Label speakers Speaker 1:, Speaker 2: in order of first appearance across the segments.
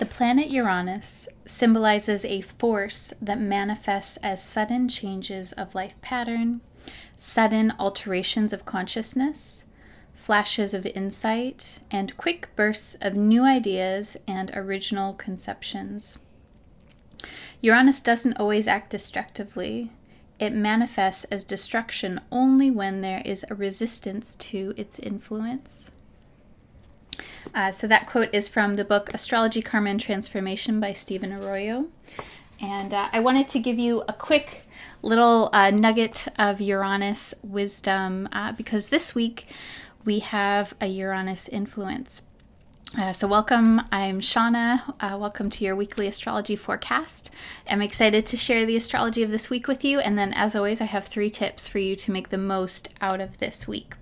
Speaker 1: The planet Uranus symbolizes a force that manifests as sudden changes of life pattern, sudden alterations of consciousness, flashes of insight, and quick bursts of new ideas and original conceptions. Uranus doesn't always act destructively. It manifests as destruction only when there is a resistance to its influence. So that quote is from the book Astrology, Karma, and Transformation by Stephen Arroyo. And I wanted to give you a quick little nugget of Uranus wisdom because this week we have a Uranus influence. So welcome, I'm Shauna. Welcome to your weekly astrology forecast. I'm excited to share the astrology of this week with you. And then as always, I have 3 tips for you to make the most out of this week.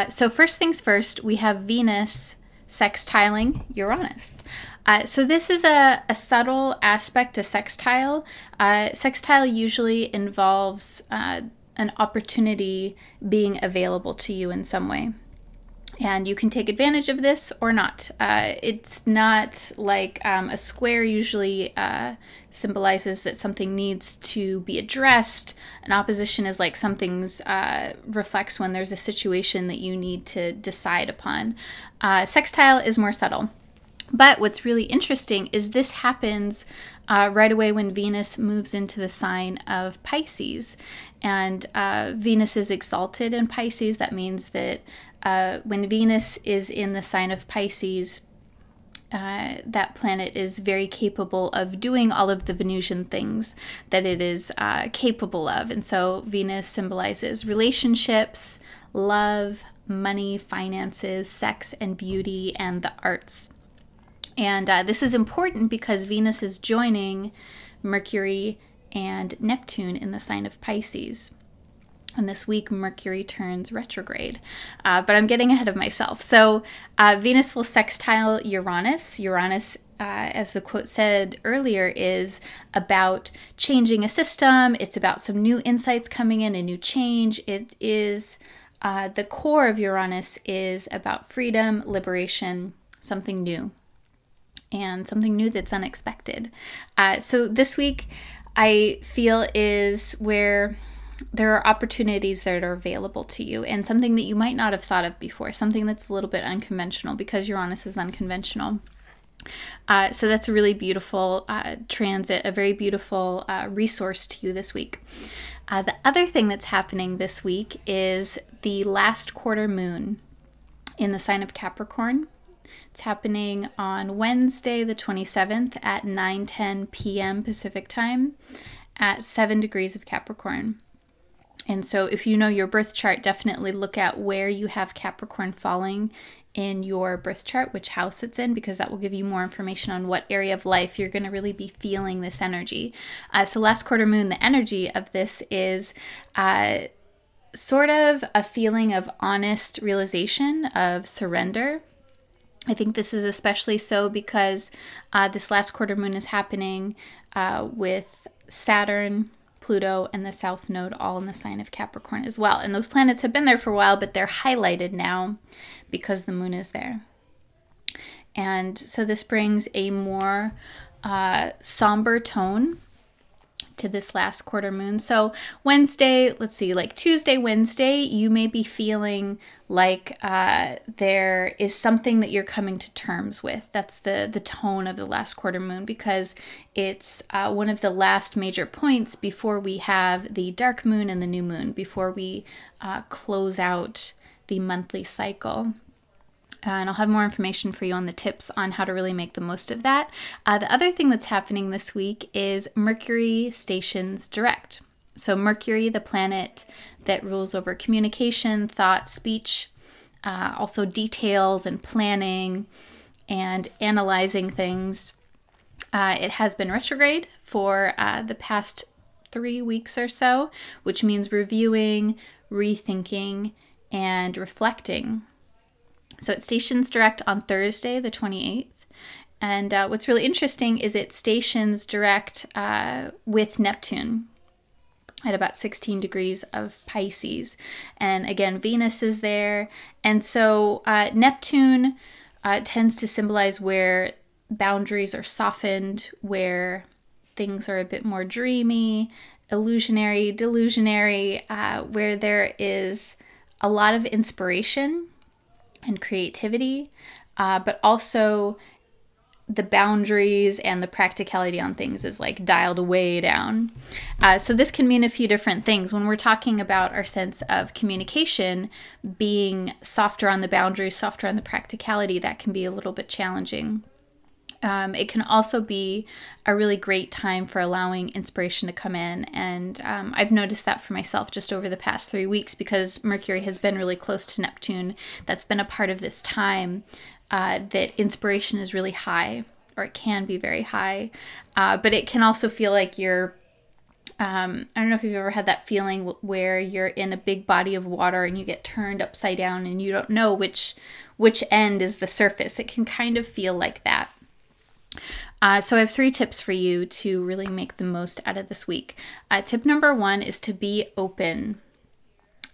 Speaker 1: So first things first, we have Venus sextiling Uranus. So this is a subtle aspect to sextile. Sextile usually involves an opportunity being available to you in some way. And you can take advantage of this or not. It's not like a square usually symbolizes that something needs to be addressed. An opposition is like something's reflects when there's a situation that you need to decide upon. Sextile is more subtle. But what's really interesting is this happens right away when Venus moves into the sign of Pisces. And Venus is exalted in Pisces. That means that when Venus is in the sign of Pisces, that planet is very capable of doing all of the Venusian things that it is capable of. And so Venus symbolizes relationships, love, money, finances, sex and beauty, and the arts. And this is important because Venus is joining Mercury and Neptune in the sign of Pisces. And this week, Mercury turns retrograde. But I'm getting ahead of myself. So Venus will sextile Uranus. Uranus, as the quote said earlier, is about changing a system. It's about some new insights coming in, a new change. It is, the core of Uranus is about freedom, liberation, something new. And something new that's unexpected. So this week, I feel is where there are opportunities that are available to you and something that you might not have thought of before, something that's a little bit unconventional because Uranus is unconventional. So that's a really beautiful transit, a very beautiful resource to you this week. The other thing that's happening this week is the last quarter moon in the sign of Capricorn. It's happening on Wednesday, the 27th at 9:10 p.m. Pacific time at 7 degrees of Capricorn. And so if you know your birth chart, definitely look at where you have Capricorn falling in your birth chart, which house it's in, because that will give you more information on what area of life you're going to really be feeling this energy. So last quarter moon, the energy of this is sort of a feeling of honest realization, of surrender. I think this is especially so because this last quarter moon is happening with Saturn, Pluto, and the South Node all in the sign of Capricorn as well. And those planets have been there for a while, but they're highlighted now because the moon is there. And so this brings a more somber tone to this last quarter moon. So Wednesday, let's see, like Tuesday, Wednesday, you may be feeling like there is something that you're coming to terms with. That's the tone of the last quarter moon because it's one of the last major points before we have the dark moon and the new moon, before we close out the monthly cycle. And I'll have more information for you on the tips on how to really make the most of that. The other thing that's happening this week is Mercury stations direct. So Mercury, the planet that rules over communication, thought, speech, also details and planning and analyzing things. It has been retrograde for the past 3 weeks or so, which means reviewing, rethinking, and reflecting. So it stations direct on Thursday, the 28th. And what's really interesting is it stations direct with Neptune at about 16 degrees of Pisces. And again, Venus is there. And so Neptune tends to symbolize where boundaries are softened, where things are a bit more dreamy, illusionary, delusionary, where there is a lot of inspiration and creativity, but also the boundaries and the practicality on things is like dialed way down. So this can mean a few different things. When we're talking about our sense of communication being softer on the boundaries, softer on the practicality, that can be a little bit challenging. It can also be a really great time for allowing inspiration to come in. And I've noticed that for myself just over the past 3 weeks, because Mercury has been really close to Neptune. That's been a part of this time that inspiration is really high, or it can be very high. But it can also feel like you're, I don't know if you've ever had that feeling where you're in a big body of water and you get turned upside down and you don't know which end is the surface. It can kind of feel like that. So I have 3 tips for you to really make the most out of this week. Tip number 1 is to be open.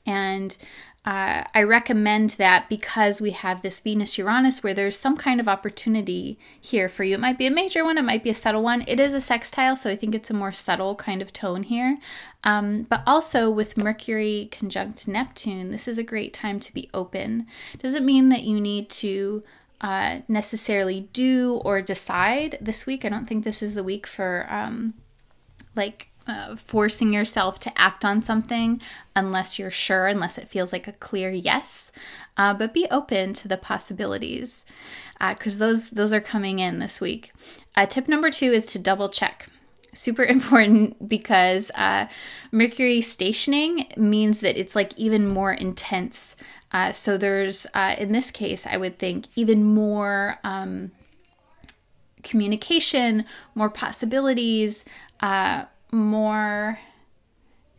Speaker 1: And I recommend that because we have this Venus-Uranus where there's some kind of opportunity here for you. It might be a major one, it might be a subtle one. It is a sextile, so I think it's a more subtle kind of tone here. But also with Mercury conjunct Neptune, this is a great time to be open. Doesn't mean that you need to necessarily do or decide this week. I don't think this is the week for forcing yourself to act on something unless you're sure, unless it feels like a clear yes. But be open to the possibilities because those are coming in this week. Tip number 2 is to double check. Super important because Mercury stationing means that it's like even more intense. So there's, in this case, I would think even more communication, more possibilities, more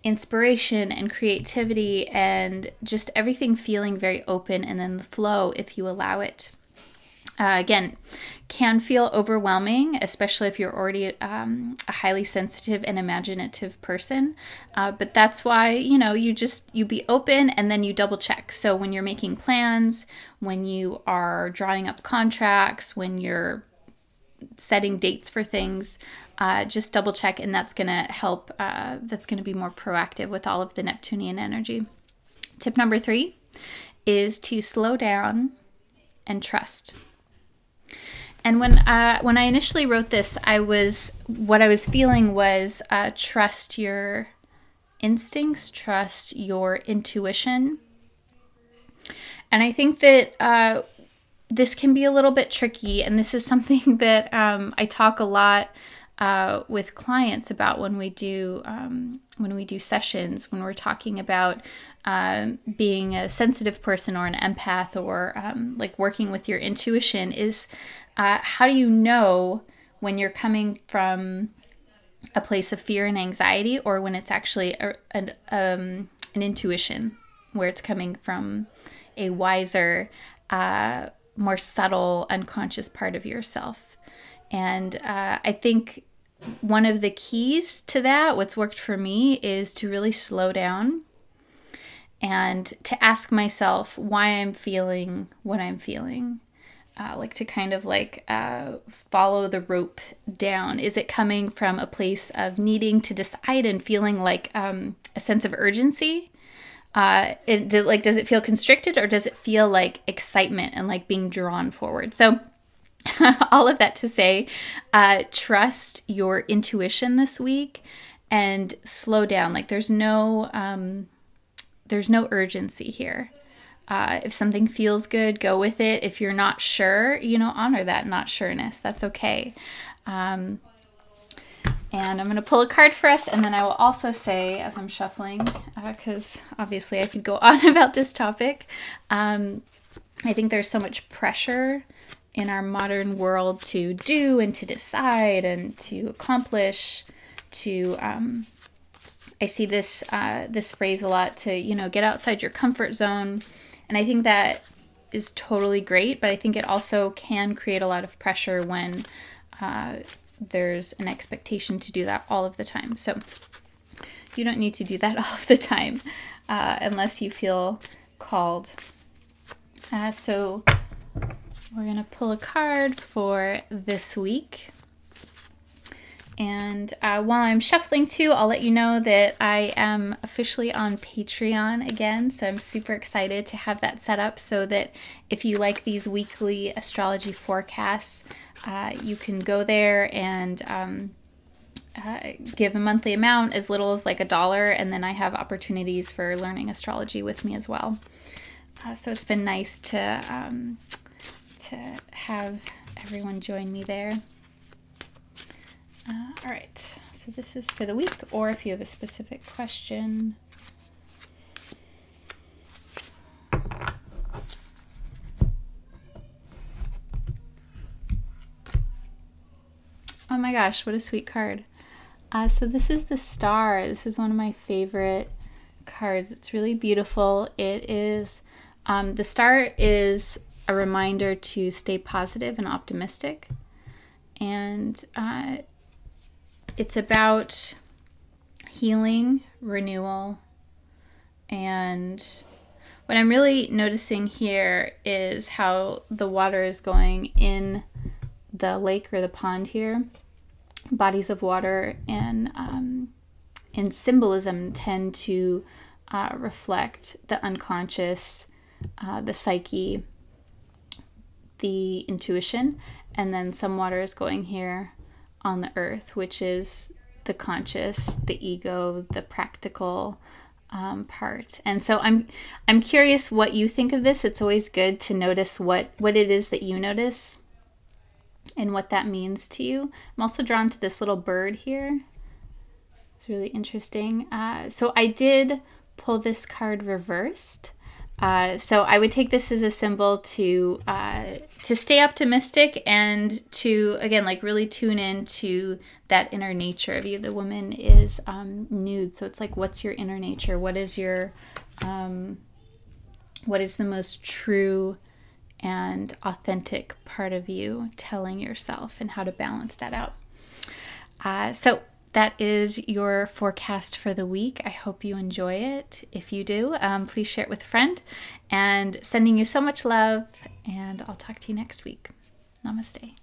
Speaker 1: inspiration and creativity, and just everything feeling very open, and then the flow if you allow it. Again, can feel overwhelming, especially if you're already a highly sensitive and imaginative person. But that's why, you be open and then you double check. So when you're making plans, when you are drawing up contracts, when you're setting dates for things, just double check, and that's going to help. That's going to be more proactive with all of the Neptunian energy. Tip number 3 is to slow down and trust. And when I initially wrote this, what I was feeling was trust your instincts, trust your intuition. And I think that this can be a little bit tricky, and this is something that I talk a lot with clients about when we do sessions, when we're talking about being a sensitive person or an empath, or like working with your intuition, is how do you know when you're coming from a place of fear and anxiety, or when it's actually an intuition, where it's coming from a wiser, more subtle, unconscious part of yourself. And I think one of the keys to that, what's worked for me, is to really slow down and to ask myself why I'm feeling what I'm feeling. To kind of follow the rope down. Is it coming from a place of needing to decide and feeling like a sense of urgency? Does it feel constricted, or does it feel like excitement and like being drawn forward? So all of that to say, trust your intuition this week and slow down. Like there's no urgency here. If something feels good, go with it. If you're not sure, honor that not sureness. That's okay. And I'm going to pull a card for us, and then I will also say, as I'm shuffling, because obviously I could go on about this topic, I think there's so much pressure in our modern world to do and to decide and to accomplish, I see this phrase a lot, to, get outside your comfort zone. And I think that is totally great, but I think it also can create a lot of pressure when there's an expectation to do that all of the time. So you don't need to do that all of the time unless you feel called. So We're going to pull a card for this week. And while I'm shuffling too, I'll let you know that I am officially on Patreon again. So I'm super excited to have that set up so that if you like these weekly astrology forecasts, you can go there and give a monthly amount as little as like $1. And then I have opportunities for learning astrology with me as well. So it's been nice to have everyone join me there. All right, so this is for the week, or if you have a specific question. Oh my gosh, what a sweet card. So this is the Star. This is one of my favorite cards. It's really beautiful. It is, the Star is a reminder to stay positive and optimistic. And it's about healing, renewal, and what I'm really noticing here is how the water is going in the lake or the pond here. Bodies of water and in symbolism tend to reflect the unconscious, the psyche, the intuition, and then some water is going here on the earth, which is the conscious, the ego, the practical part. And so I'm curious what you think of this. It's always good to notice what it is that you notice and what that means to you. I'm also drawn to this little bird here. It's really interesting. So I did pull this card reversed. So I would take this as a symbol to stay optimistic and to, again, like really tune into that inner nature of you. The woman is nude. So it's like, what's your inner nature? What is your, what is the most true and authentic part of you telling yourself, and how to balance that out. So that is your forecast for the week. I hope you enjoy it. If you do, please share it with a friend, and sending you so much love, and I'll talk to you next week. Namaste.